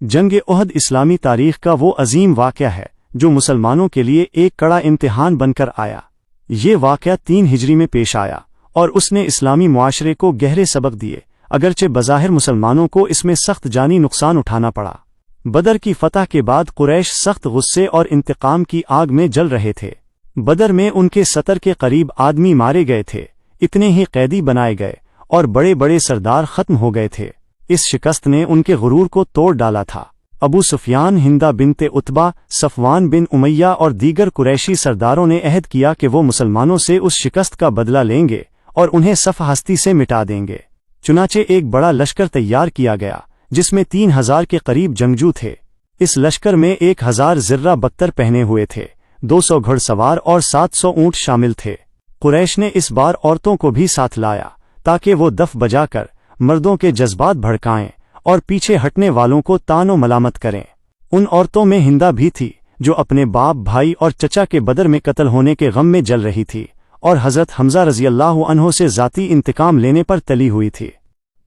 جنگ احد اسلامی تاریخ کا وہ عظیم واقعہ ہے جو مسلمانوں کے لیے ایک کڑا امتحان بن کر آیا۔ یہ واقعہ 3 ہجری میں پیش آیا اور اس نے اسلامی معاشرے کو گہرے سبق دیے، اگرچہ بظاہر مسلمانوں کو اس میں سخت جانی نقصان اٹھانا پڑا۔ بدر کی فتح کے بعد قریش سخت غصے اور انتقام کی آگ میں جل رہے تھے۔ بدر میں ان کے 70 کے قریب آدمی مارے گئے تھے، اتنے ہی قیدی بنائے گئے اور بڑے بڑے سردار ختم ہو گئے تھے۔ اس شکست نے ان کے غرور کو توڑ ڈالا تھا۔ ابو سفیان، ہندہ بنت عتبہ، صفوان بن امیہ اور دیگر قریشی سرداروں نے عہد کیا کہ وہ مسلمانوں سے اس شکست کا بدلہ لیں گے اور انہیں صف ہستی سے مٹا دیں گے۔ چنانچہ ایک بڑا لشکر تیار کیا گیا جس میں 3000 کے قریب جنگجو تھے۔ اس لشکر میں 1000 زرہ بختر پہنے ہوئے تھے، 200 گھڑ سوار اور 700 اونٹ شامل تھے۔ قریش نے اس بار عورتوں کو بھی ساتھ لایا تاکہ وہ دف بجا کر مردوں کے جذبات بھڑکائیں اور پیچھے ہٹنے والوں کو طعن و ملامت کریں۔ ان عورتوں میں ہندہ بھی تھی جو اپنے باپ، بھائی اور چچا کے بدر میں قتل ہونے کے غم میں جل رہی تھی اور حضرت حمزہ رضی اللہ عنہ سے ذاتی انتقام لینے پر تلی ہوئی تھی۔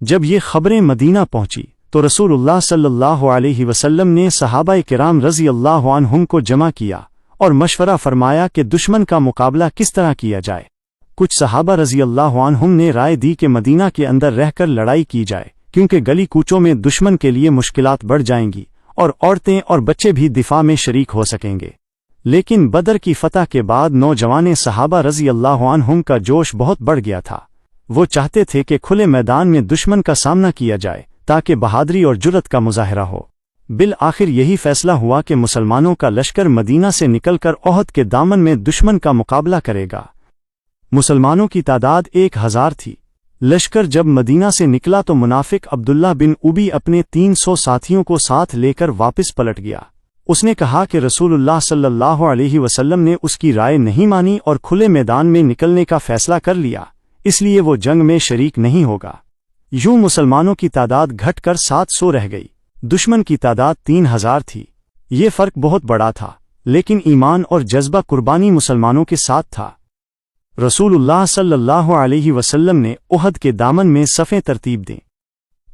جب یہ خبریں مدینہ پہنچی تو رسول اللہ صلی اللہ علیہ وسلم نے صحابہ کرام رضی اللہ عنہم کو جمع کیا اور مشورہ فرمایا کہ دشمن کا مقابلہ کس طرح کیا جائے۔ کچھ صحابہ رضی اللہ عنہم نے رائے دی کہ مدینہ کے اندر رہ کر لڑائی کی جائے، کیونکہ گلی کوچوں میں دشمن کے لیے مشکلات بڑھ جائیں گی اور عورتیں اور بچے بھی دفاع میں شریک ہو سکیں گے۔ لیکن بدر کی فتح کے بعد نوجوان صحابہ رضی اللہ عنہم کا جوش بہت بڑھ گیا تھا۔ وہ چاہتے تھے کہ کھلے میدان میں دشمن کا سامنا کیا جائے تاکہ بہادری اور جرأت کا مظاہرہ ہو۔ بالآخر یہی فیصلہ ہوا کہ مسلمانوں کا لشکر مدینہ سے نکل کر احد کے دامن میں دشمن کا مقابلہ کرے گا۔ مسلمانوں کی تعداد 1000 تھی۔ لشکر جب مدینہ سے نکلا تو منافق عبداللہ بن ابی اپنے 300 ساتھیوں کو ساتھ لے کر واپس پلٹ گیا۔ اس نے کہا کہ رسول اللہ صلی اللہ علیہ وسلم نے اس کی رائے نہیں مانی اور کھلے میدان میں نکلنے کا فیصلہ کر لیا، اس لیے وہ جنگ میں شریک نہیں ہوگا۔ یوں مسلمانوں کی تعداد گھٹ کر 700 رہ گئی، دشمن کی تعداد 3000 تھی۔ یہ فرق بہت بڑا تھا، لیکن ایمان اور جذبہ قربانی مسلمانوں کے ساتھ تھا۔ رسول اللہ صلی اللہ علیہ وسلم نے احد کے دامن میں صفیں ترتیب دیں۔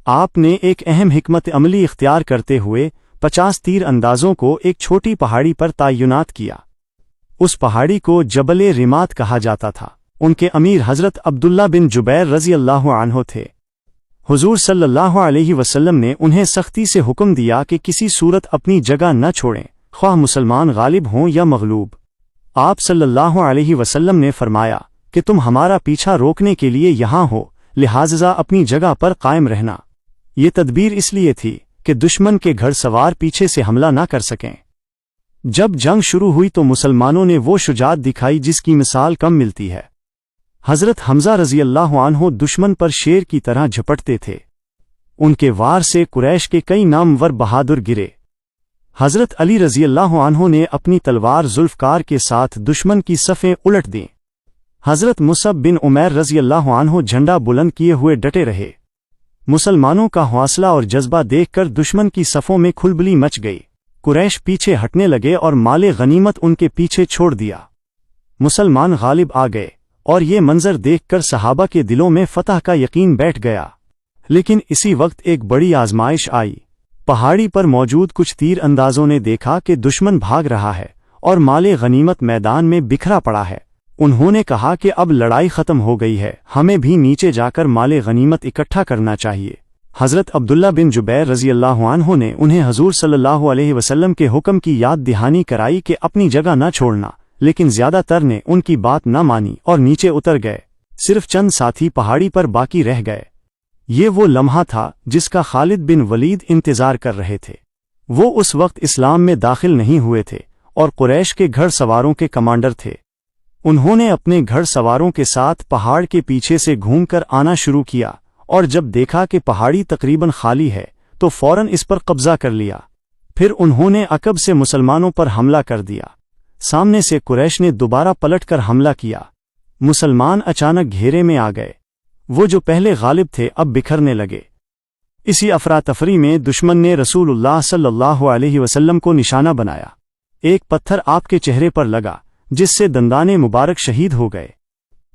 آپ نے ایک اہم حکمت عملی اختیار کرتے ہوئے 50 تیر اندازوں کو ایک چھوٹی پہاڑی پر تعینات کیا۔ اس پہاڑی کو جبل رمات کہا جاتا تھا۔ ان کے امیر حضرت عبداللہ بن جبیر رضی اللہ عنہ تھے۔ حضور صلی اللہ علیہ وسلم نے انہیں سختی سے حکم دیا کہ کسی صورت اپنی جگہ نہ چھوڑیں، خواہ مسلمان غالب ہوں یا مغلوب۔ آپ صلی اللہ علیہ وسلم نے فرمایا کہ تم ہمارا پیچھا روکنے کے لیے یہاں ہو، لہٰذا اپنی جگہ پر قائم رہنا۔ یہ تدبیر اس لیے تھی کہ دشمن کے گھڑ سوار پیچھے سے حملہ نہ کر سکیں۔ جب جنگ شروع ہوئی تو مسلمانوں نے وہ شجاعت دکھائی جس کی مثال کم ملتی ہے۔ حضرت حمزہ رضی اللہ عنہ دشمن پر شیر کی طرح جھپٹتے تھے۔ ان کے وار سے قریش کے کئی نامور بہادر گرے۔ حضرت علی رضی اللہ عنہ نے اپنی تلوار ذوالفقار کے ساتھ دشمن کی صفیں الٹ دیں۔ حضرت مصعب بن عمیر رضی اللہ عنہ جھنڈا بلند کیے ہوئے ڈٹے رہے۔ مسلمانوں کا حوصلہ اور جذبہ دیکھ کر دشمن کی صفوں میں کھلبلی مچ گئی۔ قریش پیچھے ہٹنے لگے اور مال غنیمت ان کے پیچھے چھوڑ دیا۔ مسلمان غالب آ گئے اور یہ منظر دیکھ کر صحابہ کے دلوں میں فتح کا یقین بیٹھ گیا۔ لیکن اسی وقت ایک بڑی آزمائش آئی۔ پہاڑی پر موجود کچھ تیر اندازوں نے دیکھا کہ دشمن بھاگ رہا ہے اور مال غنیمت میدان میں بکھرا پڑا ہے۔ انہوں نے کہا کہ اب لڑائی ختم ہو گئی ہے، ہمیں بھی نیچے جا کر مال غنیمت اکٹھا کرنا چاہیے۔ حضرت عبداللہ بن جبیر رضی اللہ عنہ نے انہیں حضور صلی اللہ علیہ وسلم کے حکم کی یاد دہانی کرائی کہ اپنی جگہ نہ چھوڑنا، لیکن زیادہ تر نے ان کی بات نہ مانی اور نیچے اتر گئے۔ صرف چند ساتھی پہاڑی پر باقی رہ گئے۔ یہ وہ لمحہ تھا جس کا خالد بن ولید انتظار کر رہے تھے۔ وہ اس وقت اسلام میں داخل نہیں ہوئے تھے اور قریش کے گھڑ سواروں کے کمانڈر تھے۔ انہوں نے اپنے گھڑ سواروں کے ساتھ پہاڑ کے پیچھے سے گھوم کر آنا شروع کیا اور جب دیکھا کہ پہاڑی تقریباً خالی ہے تو فوراً اس پر قبضہ کر لیا۔ پھر انہوں نے عقب سے مسلمانوں پر حملہ کر دیا۔ سامنے سے قریش نے دوبارہ پلٹ کر حملہ کیا۔ مسلمان اچانک گھیرے میں آ گئے۔ وہ جو پہلے غالب تھے اب بکھرنے لگے۔ اسی افراتفری میں دشمن نے رسول اللہ صلی اللہ علیہ وسلم کو نشانہ بنایا۔ ایک پتھر آپ کے چہرے پر لگا جس سے دندان مبارک شہید ہو گئے۔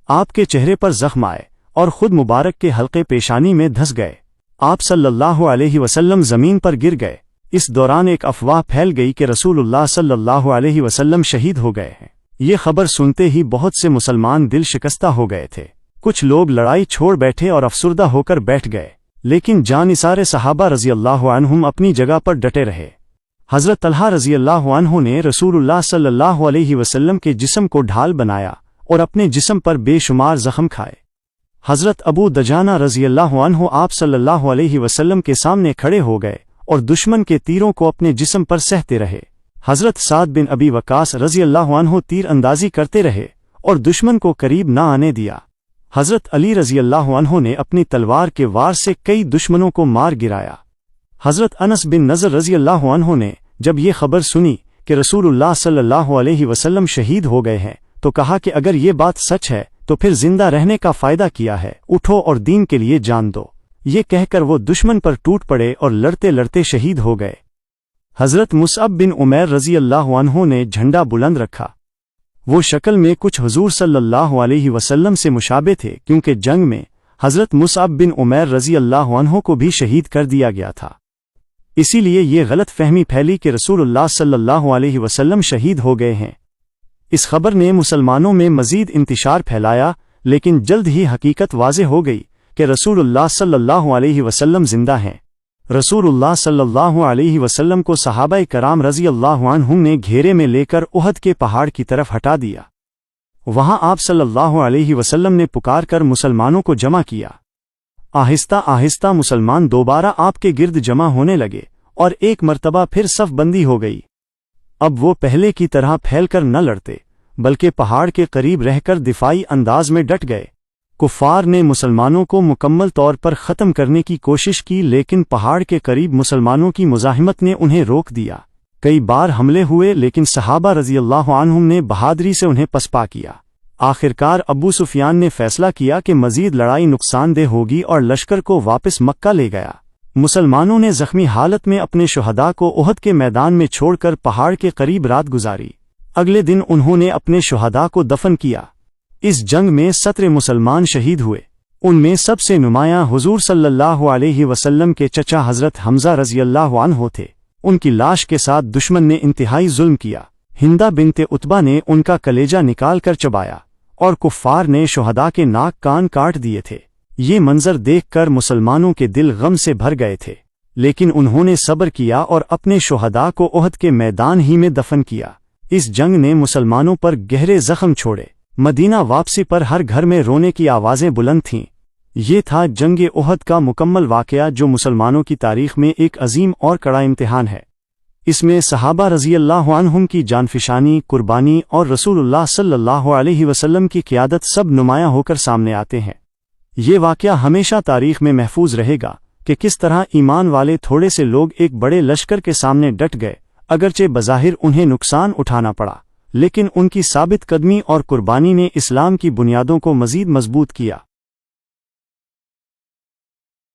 آپ کے چہرے پر زخم آئے اور خود مبارک کے حلقے پیشانی میں دھس گئے۔ آپ صلی اللہ علیہ وسلم زمین پر گر گئے۔ اس دوران ایک افواہ پھیل گئی کہ رسول اللہ صلی اللہ علیہ وسلم شہید ہو گئے ہیں۔ یہ خبر سنتے ہی بہت سے مسلمان دل شکستہ ہو گئے تھے۔ کچھ لوگ لڑائی چھوڑ بیٹھے اور افسردہ ہو کر بیٹھ گئے، لیکن جانثار صحابہ رضی اللہ عنہم اپنی جگہ پر ڈٹے رہے۔ حضرت طلحہ رضی اللہ عنہ نے رسول اللہ صلی اللہ علیہ وسلم کے جسم کو ڈھال بنایا اور اپنے جسم پر بے شمار زخم کھائے۔ حضرت ابو دجانہ رضی اللہ عنہ آپ صلی اللہ علیہ وسلم کے سامنے کھڑے ہو گئے اور دشمن کے تیروں کو اپنے جسم پر سہتے رہے۔ حضرت سعد بن ابی وقاص رضی اللہ عنہ تیر اندازی کرتے رہے اور دشمن کو قریب نہ آنے دیا۔ حضرت علی رضی اللہ عنہ نے اپنی تلوار کے وار سے کئی دشمنوں کو مار گرایا۔ حضرت انس بن نضر رضی اللہ عنہ نے جب یہ خبر سنی کہ رسول اللہ صلی اللہ علیہ وسلم شہید ہو گئے ہیں تو کہا کہ اگر یہ بات سچ ہے تو پھر زندہ رہنے کا فائدہ کیا ہے، اٹھو اور دین کے لیے جان دو۔ یہ کہہ کر وہ دشمن پر ٹوٹ پڑے اور لڑتے لڑتے شہید ہو گئے۔ حضرت مصعب بن عمیر رضی اللہ عنہ نے جھنڈا بلند رکھا۔ وہ شکل میں کچھ حضور صلی اللہ علیہ وسلم سے مشابہ تھے، کیونکہ جنگ میں حضرت مصعب بن عمیر رضی اللہ عنہ کو بھی شہید کر دیا گیا تھا۔ اسی لیے یہ غلط فہمی پھیلی کہ رسول اللہ صلی اللہ علیہ وسلم شہید ہو گئے ہیں۔ اس خبر نے مسلمانوں میں مزید انتشار پھیلایا، لیکن جلد ہی حقیقت واضح ہو گئی کہ رسول اللہ صلی اللہ علیہ وسلم زندہ ہیں۔ رسول اللہ صلی اللہ علیہ وسلم کو صحابہ کرام رضی اللہ عنہم نے گھیرے میں لے کر احد کے پہاڑ کی طرف ہٹا دیا۔ وہاں آپ صلی اللہ علیہ وسلم نے پکار کر مسلمانوں کو جمع کیا۔ آہستہ آہستہ مسلمان دوبارہ آپ کے گرد جمع ہونے لگے اور ایک مرتبہ پھر صف بندی ہو گئی۔ اب وہ پہلے کی طرح پھیل کر نہ لڑتے، بلکہ پہاڑ کے قریب رہ کر دفاعی انداز میں ڈٹ گئے۔ کفار نے مسلمانوں کو مکمل طور پر ختم کرنے کی کوشش کی، لیکن پہاڑ کے قریب مسلمانوں کی مزاحمت نے انہیں روک دیا۔ کئی بار حملے ہوئے، لیکن صحابہ رضی اللہ عنہم نے بہادری سے انہیں پسپا کیا۔ آخرکار ابو سفیان نے فیصلہ کیا کہ مزید لڑائی نقصان دہ ہوگی اور لشکر کو واپس مکہ لے گیا۔ مسلمانوں نے زخمی حالت میں اپنے شہداء کو احد کے میدان میں چھوڑ کر پہاڑ کے قریب رات گزاری۔ اگلے دن انہوں نے اپنے شہداء کو دفن کیا۔ اس جنگ میں 17 مسلمان شہید ہوئے۔ ان میں سب سے نمایاں حضور صلی اللہ علیہ وسلم کے چچا حضرت حمزہ رضی اللہ عنہ تھے۔ ان کی لاش کے ساتھ دشمن نے انتہائی ظلم کیا۔ ہندہ بنت عتبہ نے ان کا کلیجہ نکال کر چبایا اور کفار نے شہداء کے ناک کان کاٹ دیے تھے۔ یہ منظر دیکھ کر مسلمانوں کے دل غم سے بھر گئے تھے، لیکن انہوں نے صبر کیا اور اپنے شہداء کو احد کے میدان ہی میں دفن کیا۔ اس جنگ نے مسلمانوں پر گہرے زخم چھوڑے۔ مدینہ واپسی پر ہر گھر میں رونے کی آوازیں بلند تھیں۔ یہ تھا جنگ احد کا مکمل واقعہ، جو مسلمانوں کی تاریخ میں ایک عظیم اور کڑا امتحان ہے۔ اس میں صحابہ رضی اللہ عنہم کی جانفشانی، قربانی اور رسول اللہ صلی اللہ علیہ وسلم کی قیادت سب نمایاں ہو کر سامنے آتے ہیں۔ یہ واقعہ ہمیشہ تاریخ میں محفوظ رہے گا کہ کس طرح ایمان والے تھوڑے سے لوگ ایک بڑے لشکر کے سامنے ڈٹ گئے، اگرچہ بظاہر انہیں نقصان اٹھانا پڑا، لیکن ان کی ثابت قدمی اور قربانی نے اسلام کی بنیادوں کو مزید مضبوط کیا۔